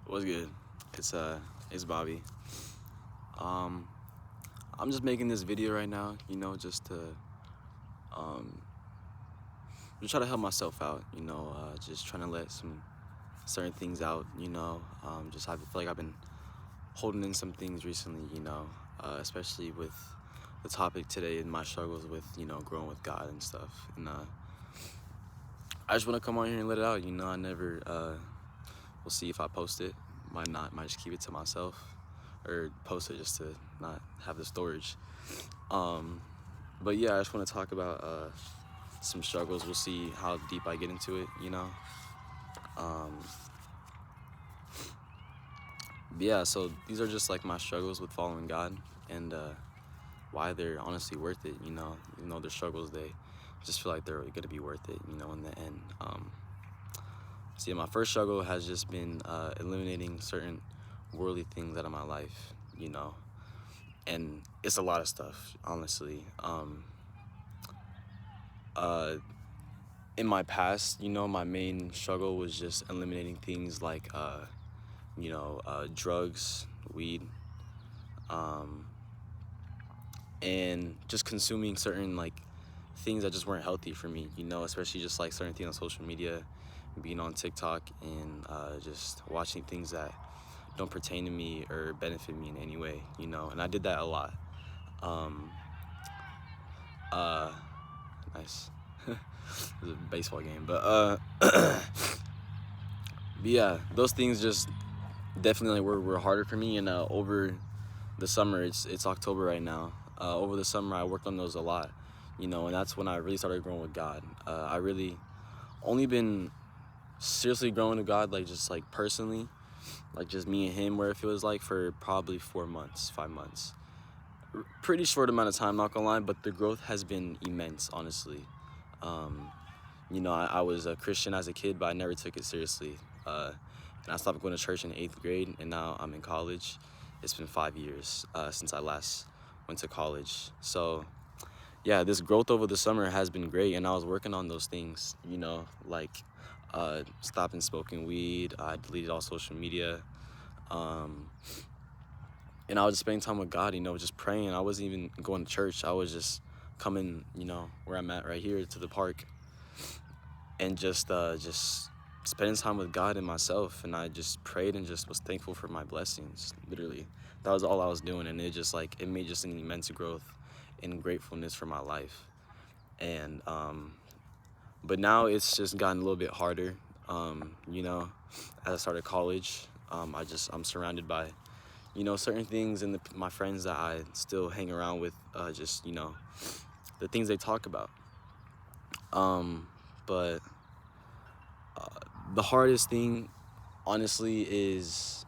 What's good? It's it's Bobby. Um, I'm just making this video right now, just to um, just try to help myself out. Just trying to let some certain things out. Just I feel like I've been holding in some things recently. Especially with the topic today and my struggles with growing with God and stuff. And I just want to come on here and let it out. I never. We'll see if I post it. Might not. Might just keep it to myself, or post it just to not have the storage. Um, but yeah, I just want to talk about some struggles. We'll see how deep I get into it. Um, but yeah, so these are just like my struggles with following God, and why they're honestly worth it. Even though they're struggles, they just feel like they're gonna be worth it. In the end. So yeah, my first struggle has just been eliminating certain worldly things out of my life. And it's a lot of stuff, honestly. Uh, in my past, my main struggle was just eliminating things like, drugs, weed, um, and just consuming certain like things that just weren't healthy for me. Especially just like certain things on social media, being on TikTok, and just watching things that don't pertain to me or benefit me in any way. And I did that a lot. Um, Nice. It was a baseball game, but yeah, those things just definitely were harder for me. And over the summer, it's October right now. Over the summer, I worked on those a lot, and that's when I really started growing with God. I really only been seriously growing with God, like just like personally, like just me and Him, where it feels like, for probably 4 months, 5 months. Pretty short amount of time, not gonna lie, but the growth has been immense, honestly. Um, I was a Christian as a kid, but I never took it seriously. And I stopped going to church in 8th grade, and now I'm in college. It's been 5 years since I last went to college. So, yeah, this growth over the summer has been great, and I was working on those things, like stopping smoking weed. I deleted all social media. Um, and I was just spending time with God, just praying. I wasn't even going to church. I was just coming, where I'm at right here, to the park, and just spending time with God and myself. And I just prayed and just was thankful for my blessings. Literally, that was all I was doing, and it made just an immense growth and gratefulness for my life. And but now it's just gotten a little bit harder. As I started college, I'm surrounded by certain things, and my friends that I still hang around with, just the things they talk about. But the hardest thing, honestly, is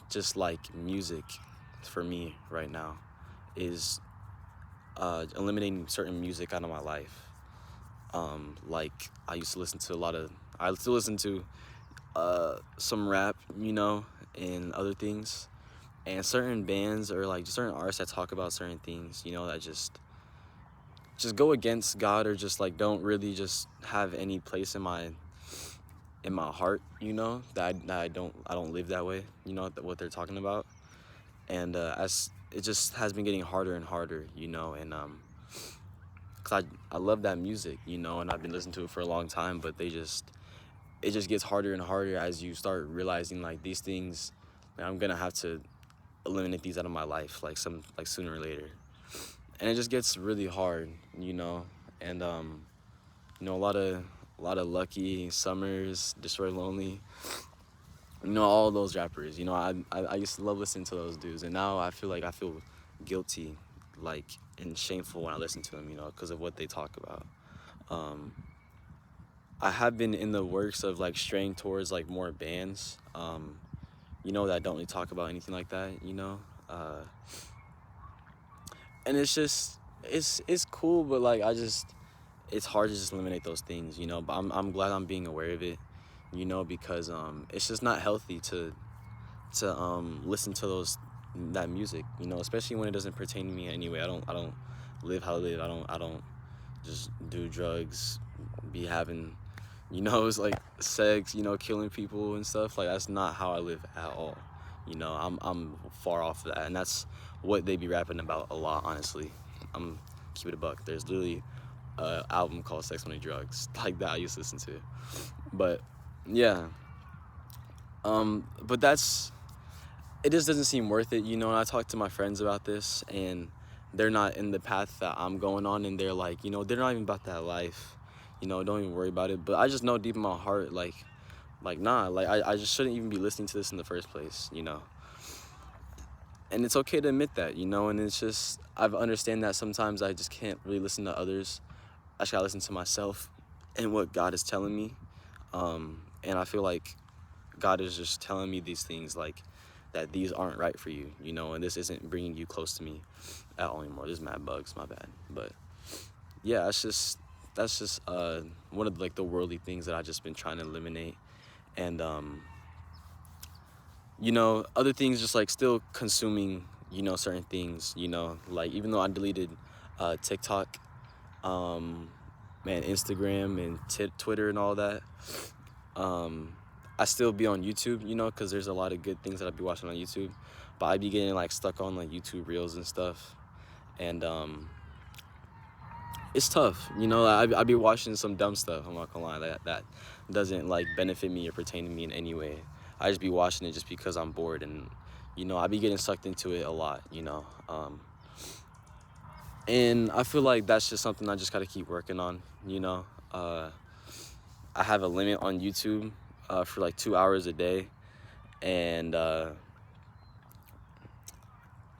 just like music for me right now, is eliminating certain music out of my life. Like I still listen to some rap, and other things, and certain bands, or like just certain artists that talk about certain things, that just go against God, or just like don't really just have any place in my heart, that I don't live that way, what they're talking about. And as it just has been getting harder and harder, and cause I love that music, and I've been listening to it for a long time, but it just gets harder and harder as you start realizing like these things, like, I'm gonna have to eliminate these out of my life, like sooner or later. And it just gets really hard, and a lot of Lucky, Summers, Destroy Lonely, all those rappers. I used to love listening to those dudes, and now I feel guilty, like, and shameful when I listen to them, because of what they talk about. um I have been in the works of like straying towards like more bands, that don't really talk about anything like that, uh and it's cool, but like it's hard to just eliminate those things, but I'm glad I'm being aware of it, because it's just not healthy to listen to that music, especially when it doesn't pertain to me anyway. I don't live how I live. I don't just do drugs, be having You know, it's like sex, you know, killing people and stuff. Like that's not how I live at all. You know, I'm far off of that, and that's what they be rapping about a lot. Honestly, I'm keep it a buck. There's literally an album called "Sex Money Drugs" like that I used to listen to, but yeah. But that's it. Just doesn't seem worth it. You know, and I talk to my friends about this, and they're not in the path that I'm going on, and they're like, you know, they're not even about that life. You know, don't even worry about it. But I just know deep in my heart, like nah, like I just shouldn't even be listening to this in the first place, you know. And it's okay to admit that, you know, and it's just I've understand that sometimes I just can't really listen to others. I just gotta listen to myself and what God is telling me. And I feel like God is just telling me these things, like that these aren't right for you, you know, and this isn't bringing you close to me at all anymore. There's mad bugs, my bad. But yeah, that's just one of like the worldly things that I've just been trying to eliminate. And you know, other things just like still consuming, you know, certain things, you know, like even though I deleted TikTok, um, man, Instagram and Twitter and all that, um, I still be on YouTube, you know, because there's a lot of good things that I be watching on YouTube, but I be getting like stuck on like YouTube Reels and stuff, and it's tough, you know. I be watching some dumb stuff. I'm not gonna lie, that doesn't like benefit me or pertain to me in any way. I just be watching it just because I'm bored, and you know I be getting sucked into it a lot, you know. And I feel like that's just something I just gotta keep working on, you know. I have a limit on YouTube for like 2 hours a day, and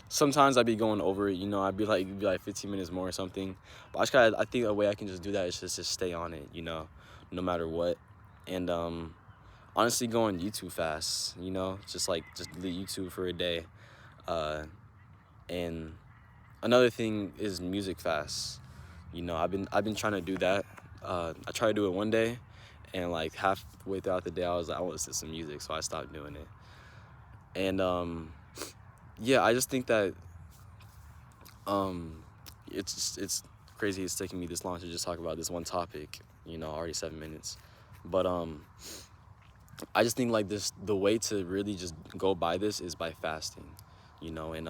sometimes I be going over it, you know. I'd be like, it'd be like 15 minutes more or something. But I think a way I can just do that is just stay on it, you know, no matter what. And honestly, go on YouTube fast, you know, just delete YouTube for a day. And another thing is music fast. You know, I've been trying to do that. I tried to do it one day, and like halfway throughout the day, I was like, I want to listen to some music, so I stopped doing it. And yeah, I just think that um, it's crazy it's taking me this long to just talk about this one topic. You know, already 7 minutes, but I just think like this, the way to really just go by this is by fasting, you know, and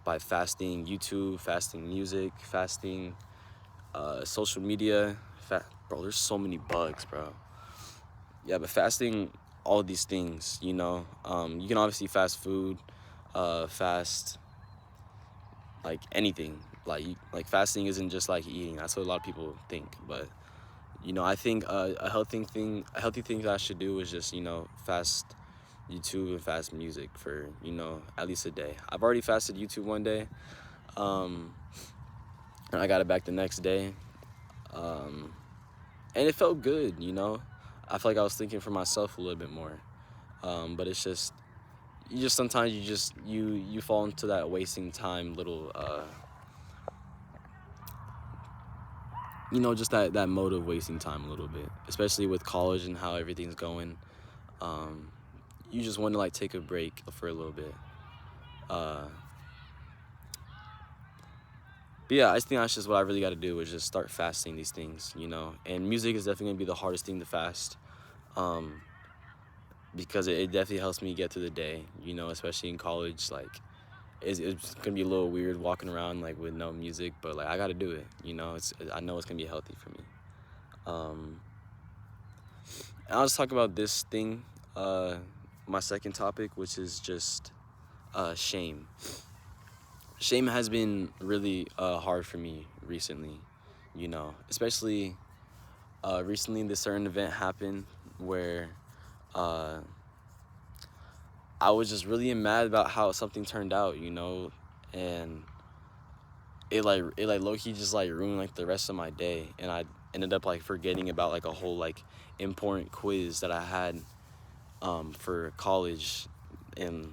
by fasting YouTube, fasting music, fasting social media. Bro, there's so many bugs, bro. Yeah, but fasting all these things, you know, you can obviously fast food, fast like anything. Like fasting isn't just like eating. That's what a lot of people think, but you know, I think a healthy thing that I should do is just, you know, fast YouTube and fast music for, you know, at least a day. I've already fasted YouTube one day, and I got it back the next day, and it felt good, you know. I feel like I was thinking for myself a little bit more, but it's just you just sometimes you fall into that wasting time little you know, just that mode of wasting time a little bit, especially with college and how everything's going. um, you just want to like take a break for a little bit. uh, but yeah, I think that's just what I really got to do is just start fasting these things, you know. And music is definitely gonna be the hardest thing to fast, um, because it definitely helps me get through the day, you know, especially in college. Like it's gonna be a little weird walking around like with no music, but like I gotta do it, you know. I know it's gonna be healthy for me. um, and I'll just talk about this thing, my second topic, which is just shame. Shame has been really hard for me recently, you know, especially recently this certain event happened where uh, I was just really mad about how something turned out, you know, and it like low key just like ruined like the rest of my day, and I ended up like forgetting about like a whole like important quiz that I had for college, and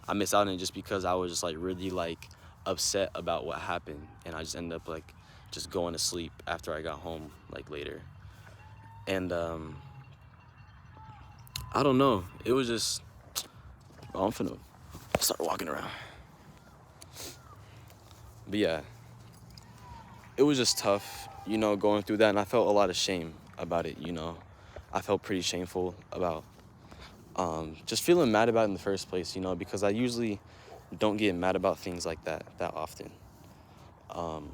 I missed out on it just because I was just like really like upset about what happened, and I just ended up like just going to sleep after I got home like later, and I don't know, it was just I'm finna start walking around. But yeah, it was just tough, you know, going through that, and I felt a lot of shame about it, you know. I felt pretty shameful about just feeling mad about it in the first place, because I usually don't get mad about things like that often. Um,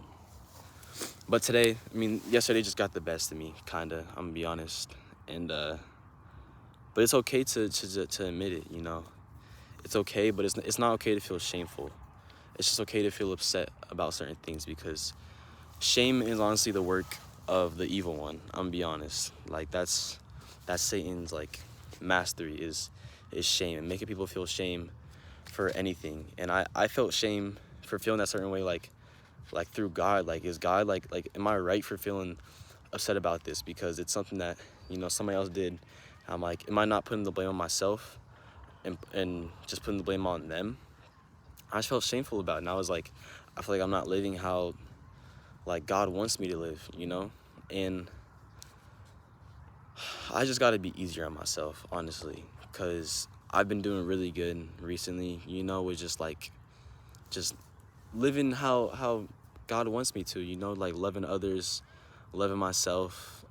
but today, I mean, yesterday just got the best of me, kinda. I'm gonna be honest, and but it's okay to admit it. It's okay, but it's not okay to feel shameful. It's just okay to feel upset about certain things because shame is honestly the work of the evil one. I'm gonna be honest. Like that's Satan's like mastery is shame and making people feel shame for anything. And I felt shame for feeling that certain way, like through God. Like, is God like am I right for feeling upset about this because it's something that somebody else did? I'm like, am I not putting the blame on myself and just putting the blame on them? I just felt shameful about it, and I was like, I feel like I'm not living how like God wants me to live. And I just got to be easier on myself, honestly, because I've been doing really good recently, with just living how God wants me to, like loving others, loving myself,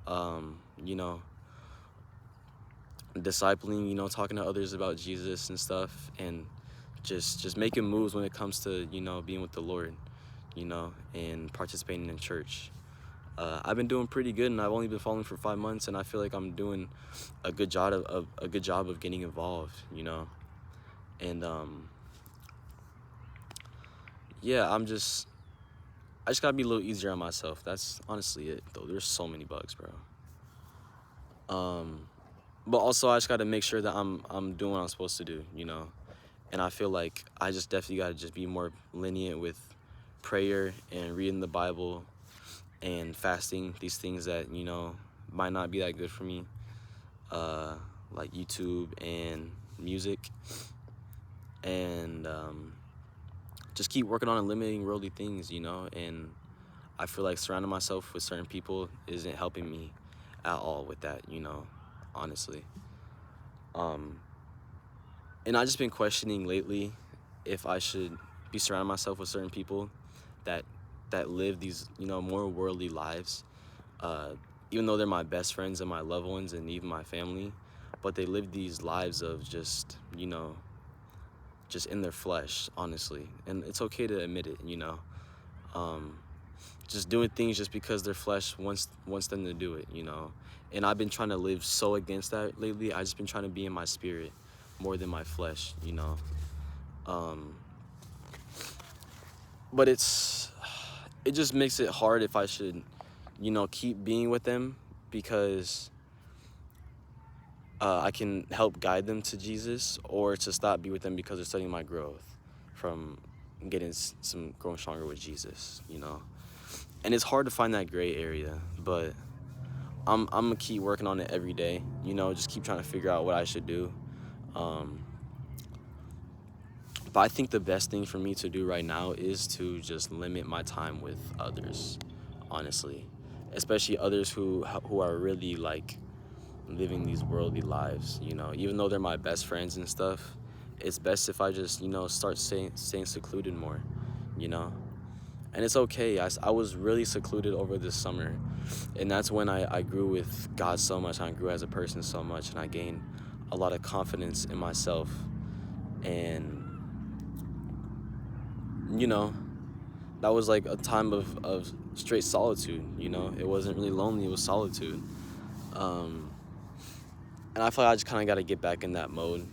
discipling, talking to others about Jesus and stuff, and just making moves when it comes to, being with the Lord, and participating in church. I've been doing pretty good, and I've only been following for 5 months, and I feel like I'm doing a good job of getting involved, and yeah, I just gotta be a little easier on myself. That's honestly it, though. There's so many bugs, bro. But also I just gotta make sure that I'm doing what I'm supposed to do, and I feel like I just definitely gotta just be more lenient with prayer and reading the Bible and fasting, these things that might not be that good for me, like YouTube and music, and just keep working on eliminating worldly things, and I feel like surrounding myself with certain people isn't helping me at all with that, honestly. um and I just been questioning lately if I should be surrounding myself with certain people that live these more worldly lives, uh, even though they're my best friends and my loved ones and even my family, but they live these lives of just just in their flesh, honestly, and it's okay to admit it, um, just doing things just because their flesh wants them to do it, and I've been trying to live so against that lately. I just been trying to be in my spirit more than my flesh, um, but it just makes it hard if I should keep being with them because I can help guide them to Jesus, or to stop be with them because they're studying my growth from getting some growing stronger with Jesus, and it's hard to find that gray area, but I'm gonna keep working on it every day, just keep trying to figure out what I should do. um, but I think the best thing for me to do right now is to just limit my time with others, honestly, especially others who are really like living these worldly lives, even though they're my best friends and stuff. It's best if I just start staying secluded more, you know and it's okay. I was really secluded over this summer, and that's when I grew with God so much, and I grew as a person so much, and I gained a lot of confidence in myself. And you know that was like a time of straight solitude. It wasn't really lonely, it was solitude. um and I feel like I just kind of got to get back in that mode,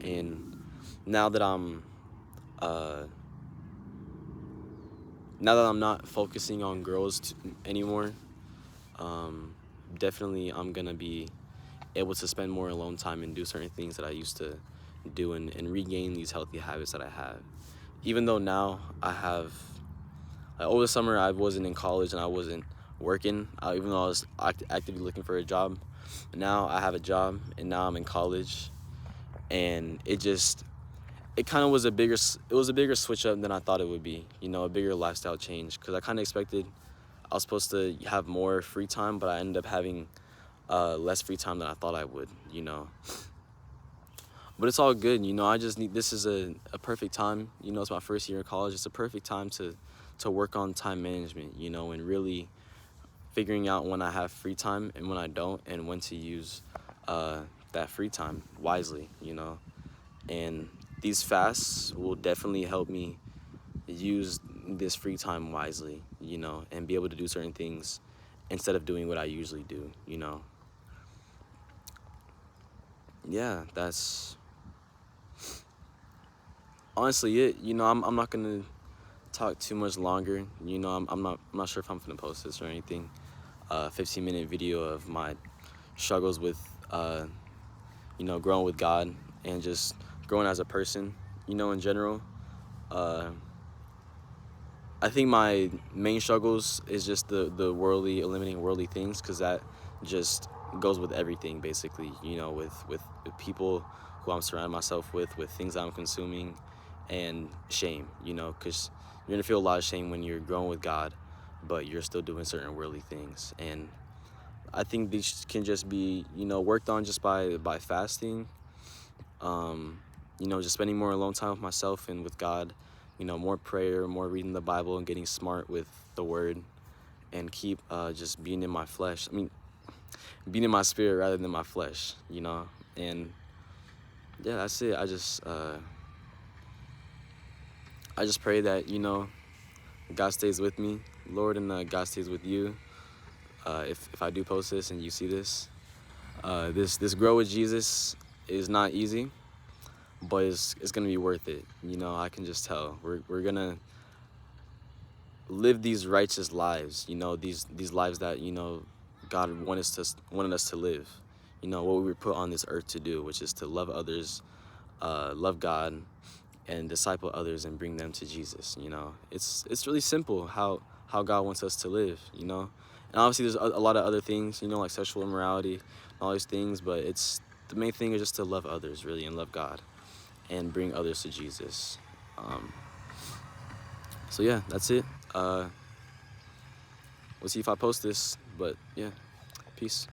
and now that I'm uh now that I'm not focusing on girls anymore, um definitely I'm gonna be able to spend more alone time and do certain things that I used to do, and regain these healthy habits that I have. Even though now I have, like, over the summer I wasn't in college and I wasn't working, even though I was actively looking for a job. Now I have a job, and now I'm in college, and it kind of was a bigger switch up than I thought it would be. A bigger lifestyle change, because I kind of expected I was supposed to have more free time, but I ended up having less free time than I thought I would. But it's all good. I just need, this is a perfect time. It's my first year in college. It's a perfect time to work on time management, and really figuring out when I have free time and when I don't, and when to use that free time wisely, you know. And these fasts will definitely help me use this free time wisely, you know, and be able to do certain things instead of doing what I usually do, you know. Yeah, that's honestly it. You know, I'm not gonna talk too much longer. You know, I'm not sure if I'm gonna post this or anything. 15-minute video of my struggles with you know, growing with God and just growing as a person, you know, in general. Uh, I think my main struggles is just the worldly, eliminating worldly things, because that just goes with everything, basically, you know, with people who I'm surrounding myself with things I'm consuming, and shame, you know, because you're going to feel a lot of shame when you're growing with God, but you're still doing certain worldly things. And I think these can just be, you know, worked on just by fasting, you know, just spending more alone time with myself and with God, you know, more prayer, more reading the Bible and getting smart with the Word, and keep just being in my flesh. I mean, being in my spirit rather than my flesh, you know. And yeah, that's it. I just pray that, you know, God stays with me, Lord, and God stays with you. If I do post this and you see this, this grow with Jesus is not easy, but it's gonna be worth it. You know, I can just tell. We're gonna live these righteous lives. You know, these lives that, you know, God wanted us to live. You know, what we were put on this earth to do, which is to love others, love God, and disciple others and bring them to Jesus. You know, it's really simple how God wants us to live. You know, and obviously there's a lot of other things. You know, like sexual immorality, and all these things. But it's the main thing is just to love others, really, and love God, and bring others to Jesus. So yeah, that's it. We'll see if I post this, but yeah, peace.